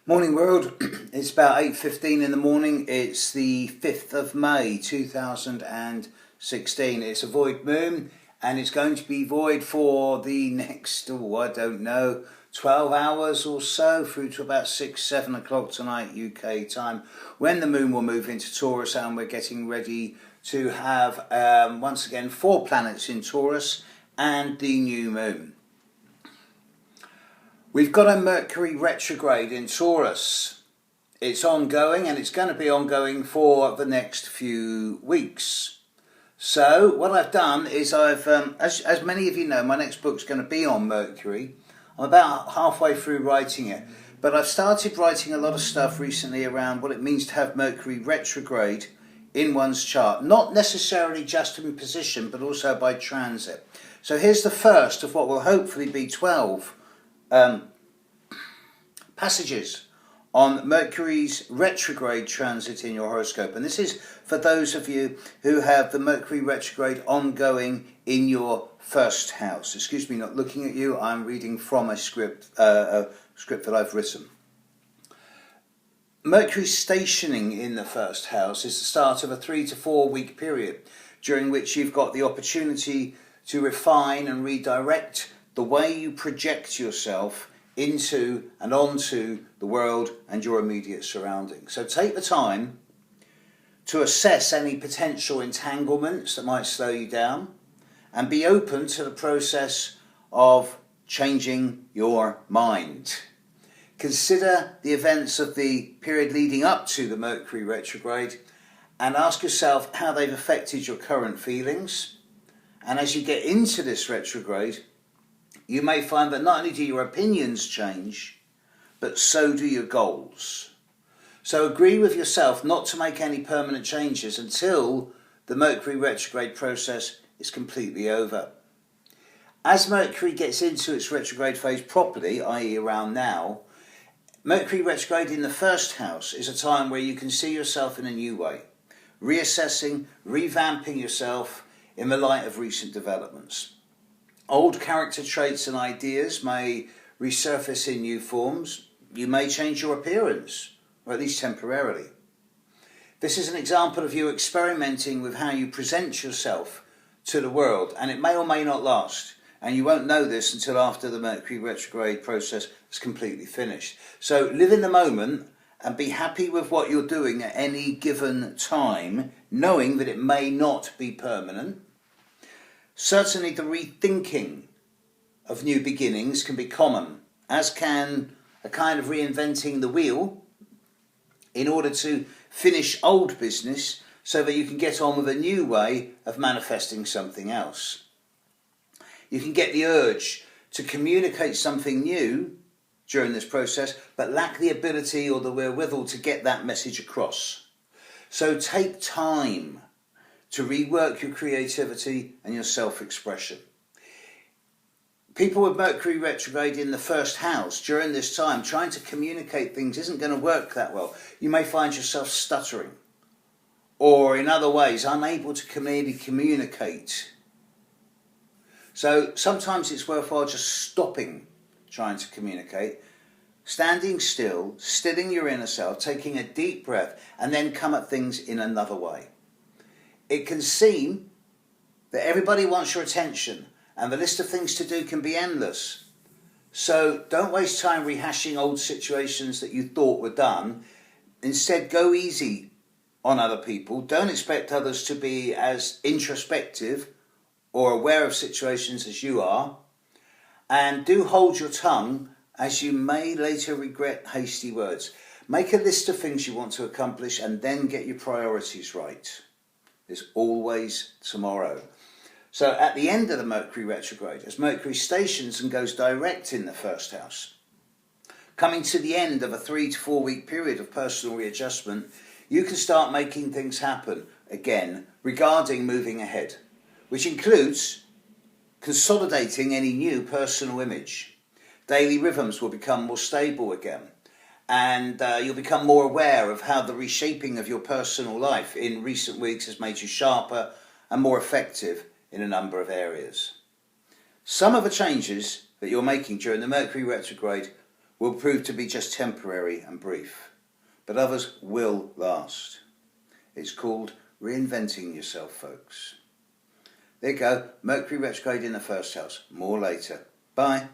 Morning world, it's about 8:15 in the morning. It's the 5th of May 2016. It's a void moon and it's going to be void for the next, I don't know, 12 hours or so through to about 7 o'clock tonight UK time, when the moon will move into Taurus, and we're getting ready to have once again 4 planets in Taurus and the new moon. We've got a Mercury retrograde in Taurus. It's ongoing and it's going to be ongoing for the next few weeks. So what I've done is as many of you know, my next book's going to be on Mercury. I'm about halfway through writing it, but I've started writing a lot of stuff recently around what it means to have Mercury retrograde in one's chart. Not necessarily just in position, but also by transit. So here's the first of what will hopefully be 12 passages on Mercury's retrograde transit in your horoscope, and this is for those of you who have the Mercury retrograde ongoing in your first house. Excuse me, not looking at you, I'm reading from a script that I've written. Mercury stationing in the first house is the start of a 3 to 4 week period during which you've got the opportunity to refine and redirect the way you project yourself into and onto the world and your immediate surroundings. So take the time to assess any potential entanglements that might slow you down and be open to the process of changing your mind. Consider the events of the period leading up to the Mercury retrograde and ask yourself how they've affected your current feelings. And as you get into this retrograde, you may find that not only do your opinions change, but so do your goals. So agree with yourself not to make any permanent changes until the Mercury retrograde process is completely over. As Mercury gets into its retrograde phase properly, i.e. around now, Mercury retrograde in the first house is a time where you can see yourself in a new way, reassessing, revamping yourself in the light of recent developments. Old character traits and ideas may resurface in new forms. You may change your appearance, or at least temporarily. This is an example of you experimenting with how you present yourself to the world, and it may or may not last, and you won't know this until after the Mercury retrograde process is completely finished. So live in the moment and be happy with what you're doing at any given time, knowing that it may not be permanent. Certainly the rethinking of new beginnings can be common, as can a kind of reinventing the wheel in order to finish old business so that you can get on with a new way of manifesting something else. You can get the urge to communicate something new during this process, but lack the ability or the wherewithal to get that message across. So take time to rework your creativity and your self-expression. People with Mercury retrograde in the first house during this time, trying to communicate things isn't going to work that well. You may find yourself stuttering, or in other ways unable to clearly communicate. So sometimes it's worthwhile just stopping trying to communicate, standing still, stilling your inner self, taking a deep breath, and then come at things in another way. It can seem that everybody wants your attention and the list of things to do can be endless. So don't waste time rehashing old situations that you thought were done. Instead, go easy on other people. Don't expect others to be as introspective or aware of situations as you are. And do hold your tongue, as you may later regret hasty words. Make a list of things you want to accomplish and then get your priorities right. There's always tomorrow. So at the end of the Mercury retrograde, as Mercury stations and goes direct in the first house, coming to the end of a 3 to 4 week period of personal readjustment, you can start making things happen again regarding moving ahead, which includes consolidating any new personal image. Daily rhythms will become more stable again. And you'll become more aware of how the reshaping of your personal life in recent weeks has made you sharper and more effective in a number of areas. Some of the changes that you're making during the Mercury retrograde will prove to be just temporary and brief, but others will last. It's called reinventing yourself, folks. There you go, Mercury retrograde in the first house. More later. Bye.